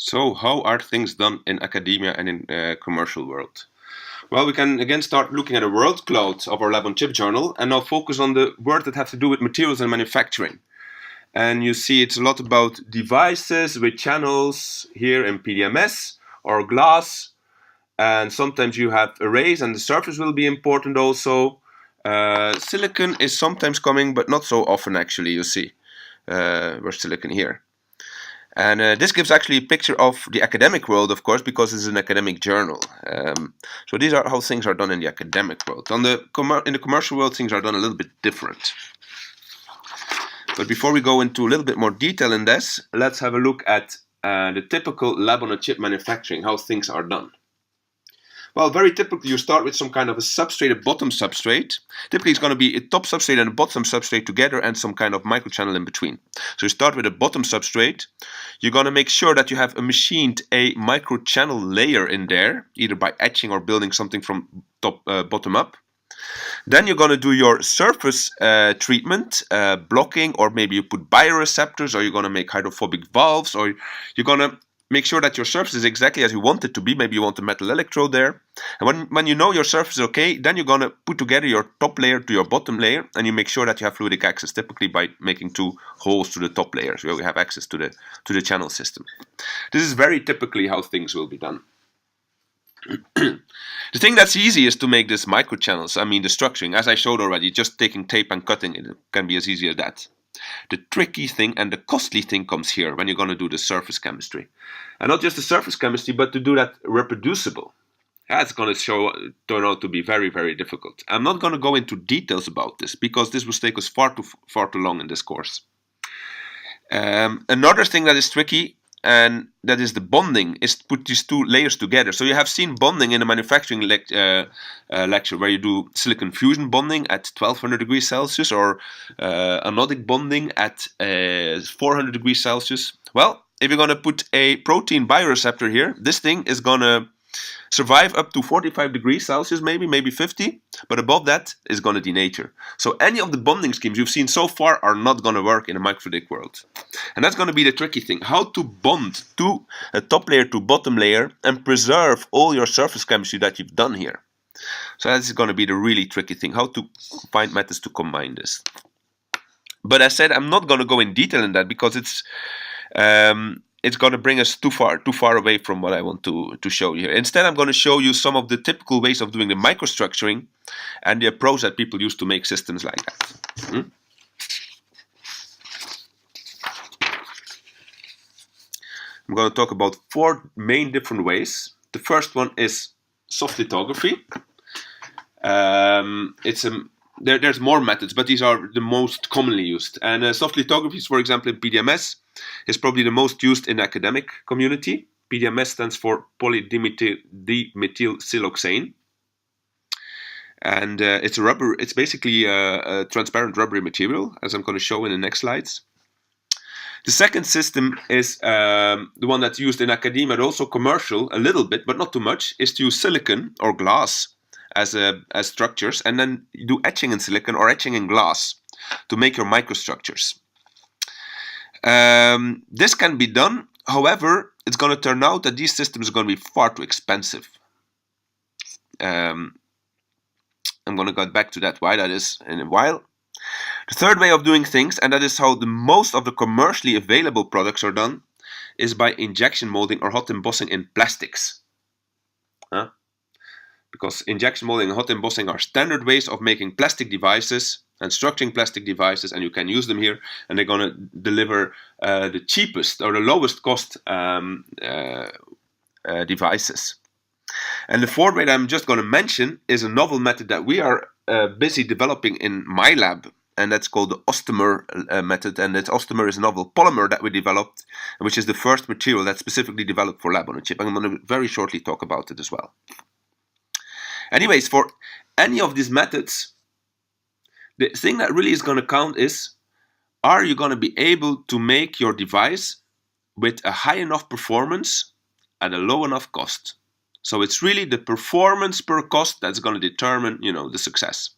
So how are things done in academia and in commercial world? Well, we can again start looking at a word cloud of our Lab on Chip journal and now focus on the words that have to do with materials and manufacturing. And you see it's a lot about devices with channels here in Pdms or glass. And sometimes you have arrays and the surface will be important also. Silicon is sometimes coming, but not so often actually, you see. Where's silicon here? And this gives actually a picture of the academic world, of course, because it's an academic journal. So these are how things are done in the academic world. In the commercial world, things are done a little bit different. But before we go into a little bit more detail in this, let's have a look at the typical lab on a chip manufacturing, how things are done. Well, very typically you start with some kind of a substrate, a bottom substrate. Typically it's going to be a top substrate and a bottom substrate together and some kind of microchannel in between. So you start with a bottom substrate. You're going to make sure that you have machined a microchannel layer in there, either by etching or building something from bottom up. Then you're going to do your surface treatment, blocking, or maybe you put bioreceptors, or you're going to make hydrophobic valves, or you're going to make sure that your surface is exactly as you want it to be. Maybe you want a metal electrode there. And when you know your surface is okay, then you're going to put together your top layer to your bottom layer, and you make sure that you have fluidic access, typically by making two holes to the top layers where we have access to the channel system. This is very typically how things will be done. The thing that's easy is to make this microchannels, I mean the structuring, as I showed already, just taking tape and cutting it can be as easy as that. The tricky thing and the costly thing comes here when you're going to do the surface chemistry. And not just the surface chemistry, but to do that reproducible. That's going to turn out to be very, very difficult. I'm not going to go into details about this because this will take us far too long in this course. Another thing that is tricky, and that is the bonding, is to put these two layers together. So you have seen bonding in the manufacturing lecture where you do silicon fusion bonding at 1200 degrees Celsius or anodic bonding at 400 degrees Celsius. Well, if you're going to put a protein bioreceptor here, this thing is going to survive up to 45 degrees Celsius, maybe 50, but above that is going to denature. So any of the bonding schemes you've seen so far are not going to work in a microfluidic world. And that's going to be the tricky thing, how to bond to a top layer to bottom layer and preserve all your surface chemistry that you've done here. So that's going to be the really tricky thing, how to find methods to combine this. But as I said, I'm not going to go in detail in that because it's going to bring us too far away from what I want to show you here. Instead, I'm going to show you some of the typical ways of doing the microstructuring and the approach that people use to make systems like that. I'm going to talk about 4 main different ways. The first one is soft lithography. There's more methods, but these are the most commonly used. And soft lithography, for example, in Pdms, is probably the most used in the academic community. Pdms stands for polydimethylsiloxane. And it's a rubber. It's basically a transparent rubbery material, as I'm going to show in the next slides. The second system is the one that's used in academia, but also commercial, a little bit, but not too much, is to use silicon or glass as structures, and then you do etching in silicon or etching in glass to make your microstructures. This can be done, however, it's going to turn out that these systems are going to be far too expensive. I'm going to get back to that, why that is in a while. The third way of doing things, and that is how the most of the commercially available products are done, is by injection molding or hot embossing in plastics. Because injection molding and hot embossing are standard ways of making plastic devices and structuring plastic devices, and you can use them here, and they're going to deliver the cheapest or the lowest cost devices. And the fourth way that I'm just going to mention is a novel method that we are busy developing in my lab, and that's called the ostomer method. And that ostomer is a novel polymer that we developed, which is the first material that's specifically developed for lab on a chip. I'm going to very shortly talk about it as well. Anyways, for any of these methods, the thing that really is going to count is, are you going to be able to make your device with a high enough performance at a low enough cost? So it's really the performance per cost that's going to determine, the success.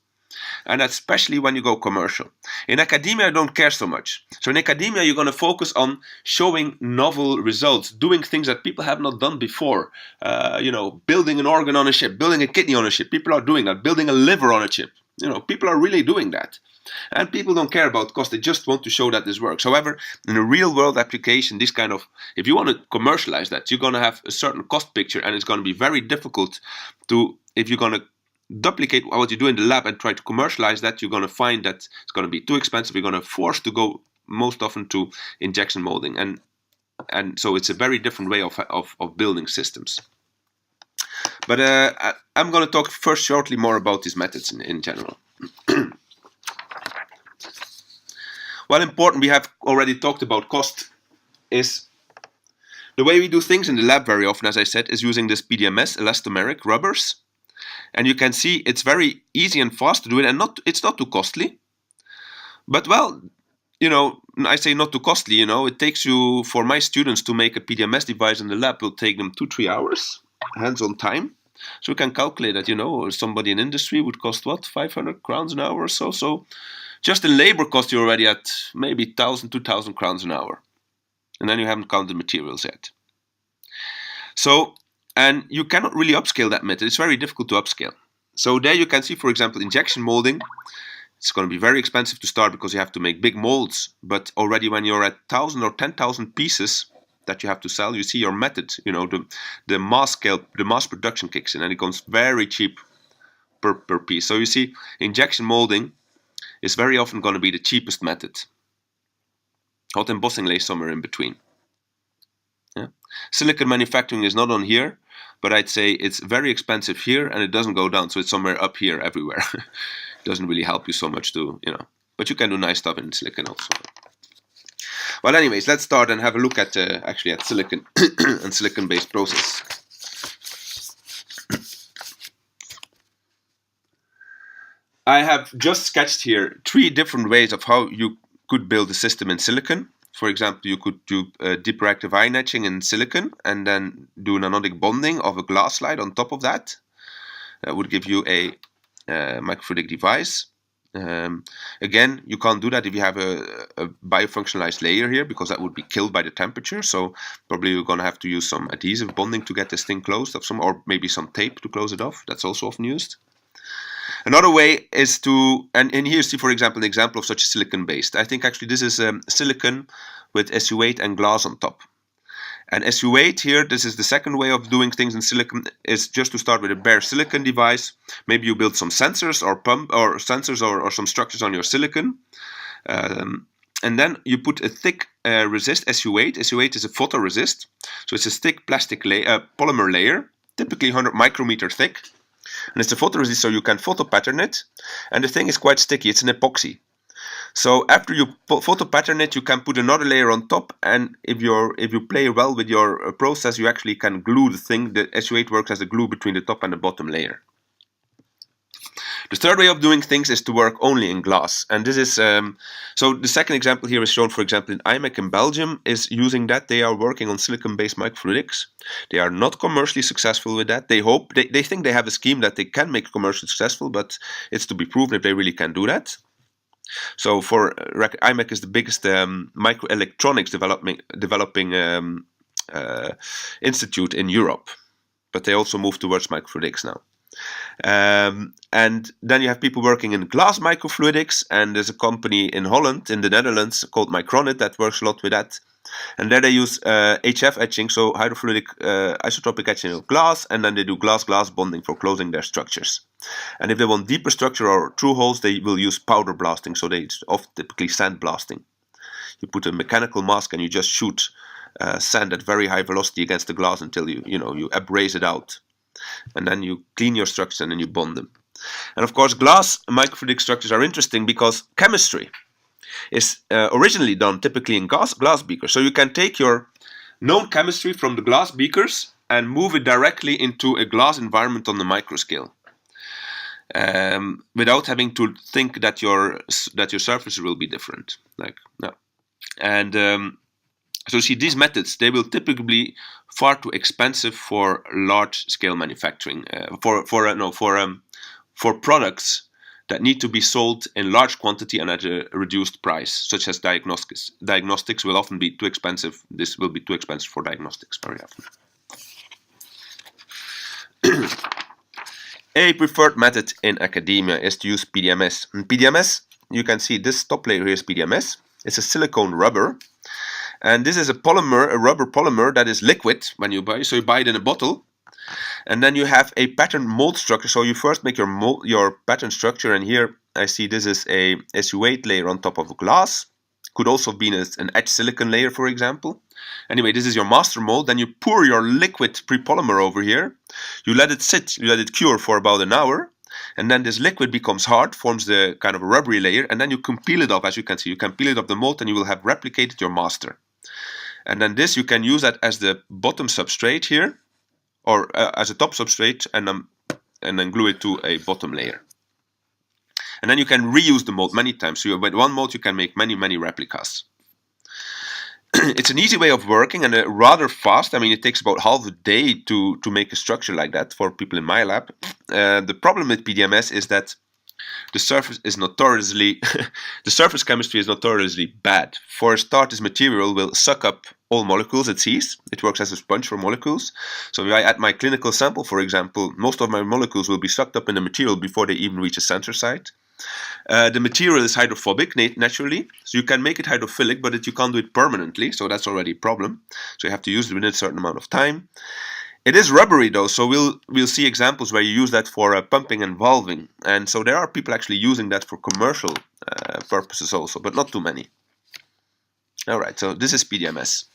And especially when you go commercial. In academia, I don't care so much. So in academia, you're going to focus on showing novel results, doing things that people have not done before. Building an organ on a chip, building a kidney on a chip. People are doing that. Building a liver on a chip. People are really doing that. And people don't care about cost. They just want to show that this works. However, in a real world application, if you want to commercialize that, you're going to have a certain cost picture, and it's going to be very difficult if you're going to duplicate what you do in the lab and try to commercialize that, you're going to find that it's going to be too expensive. You're going to force to go most often to injection molding, and so it's a very different way of building systems. But I'm going to talk first shortly more about these methods in general. Well, important, we have already talked about cost, is the way we do things in the lab very often, as I said, is using this Pdms, elastomeric rubbers. And you can see it's very easy and fast to do it, and it's not too costly. But well, I say not too costly, it takes you, for my students to make a Pdms device in the lab will take them 2-3 hours, hands-on time. So you can calculate that, somebody in industry would cost what, 500 crowns an hour or so. So just in labor cost, you're already at maybe 1,000, 2,000 crowns an hour. And then you haven't counted materials yet. So, and you cannot really upscale that method. It's very difficult to upscale. So there you can see, for example, injection molding. It's going to be very expensive to start because you have to make big molds. But already when you're at 1,000 or 10,000 pieces that you have to sell, you see your method, the mass scale, the mass production kicks in, and it becomes very cheap per piece. So you see, injection molding is very often going to be the cheapest method. Hot embossing lays somewhere in between. Yeah. Silicon manufacturing is not on here, but I'd say it's very expensive here and it doesn't go down, so it's somewhere up here everywhere. It doesn't really help you so much but you can do nice stuff in silicon also. Well, anyways, let's start and have a look at at silicon and silicon-based process. I have just sketched here 3 different ways of how you could build a system in silicon. For example, you could do deep reactive ion etching in silicon and then do an anodic bonding of a glass slide on top of that. That would give you a microfluidic device. Again, you can't do that if you have a biofunctionalized layer here, because that would be killed by the temperature. So probably you're going to have to use some adhesive bonding to get this thing closed, or maybe some tape to close it off. That's also often used. Another way is to, and here you see, for example, an example of such a silicon-based. I think actually this is silicon with SU8 and glass on top. And SU8 here, this is the second way of doing things in silicon, is just to start with a bare silicon device. Maybe you build some sensors or some structures on your silicon. And then you put a thick resist, SU8. SU8 is a photoresist. So it's a thick plastic polymer layer, typically 100 micrometer thick. And it's a photoresist, so you can photo pattern it. And the thing is quite sticky. It's an epoxy. So after you photo pattern it, you can put another layer on top. And if you play well with your process, you actually can glue the thing. The SU8 works as a glue between the top and the bottom layer. The third way of doing things is to work only in glass. And this is, so the second example here is shown, for example, in IMEC in Belgium, is using that. They are working on silicon-based microfluidics. They are not commercially successful with that. They think they have a scheme that they can make commercially successful, but it's to be proven if they really can do that. So for IMEC is the biggest microelectronics developing institute in Europe. But they also move towards microfluidics now. And then you have people working in glass microfluidics, and there's a company in Holland, in the Netherlands, called Micronit that works a lot with that. And there they use HF etching, so hydrofluidic isotopic etching of glass, and then they do glass-glass bonding for closing their structures. And if they want deeper structure or through holes, they will use powder blasting, so they typically sand blasting. You put a mechanical mask and you just shoot sand at very high velocity against the glass until you abrase it out. And then you clean your structures and then you bond them. And of course, glass microfluidic structures are interesting because chemistry is originally done typically in glass beakers. So you can take your known chemistry from the glass beakers and move it directly into a glass environment on the microscale, without having to think that your surface will be different. So you see, these methods, they will typically be far too expensive for large-scale manufacturing, for products that need to be sold in large quantity and at a reduced price, such as diagnostics. Diagnostics will often be too expensive. This will be too expensive for diagnostics very often. A preferred method in academia is to use Pdms. And Pdms, you can see this top layer here is Pdms. It's a silicone rubber. And this is a polymer, a rubber polymer that is liquid when you buy. So you buy it in a bottle. And then you have a pattern mold structure. So you first make your pattern structure. And here I see this is a SU8 layer on top of a glass. Could also be an etched silicon layer, for example. Anyway, this is your master mold. Then you pour your liquid pre-polymer over here. You let it sit, you let it cure for about an hour. And then this liquid becomes hard, forms the kind of a rubbery layer. And then you can peel it off, as you can see. You can peel it off the mold and you will have replicated your master. And then this, you can use that as the bottom substrate here, or as a top substrate, and then glue it to a bottom layer. And then you can reuse the mold many times. So with one mold, you can make many, many replicas. It's an easy way of working and rather fast. I mean, it takes about half a day to make a structure like that for people in my lab. The problem with Pdms is that the surface is notoriously, the surface chemistry is notoriously bad. For a start, this material will suck up all molecules it sees. It works as a sponge for molecules. So if I add my clinical sample, for example, most of my molecules will be sucked up in the material before they even reach a sensor site. The material is hydrophobic naturally, so you can make it hydrophilic, but you can't do it permanently, so that's already a problem. So you have to use it within a certain amount of time. It is rubbery though, so we'll see examples where you use that for pumping and valving, and so there are people actually using that for commercial purposes also, but not too many. All right, so this is Pdms.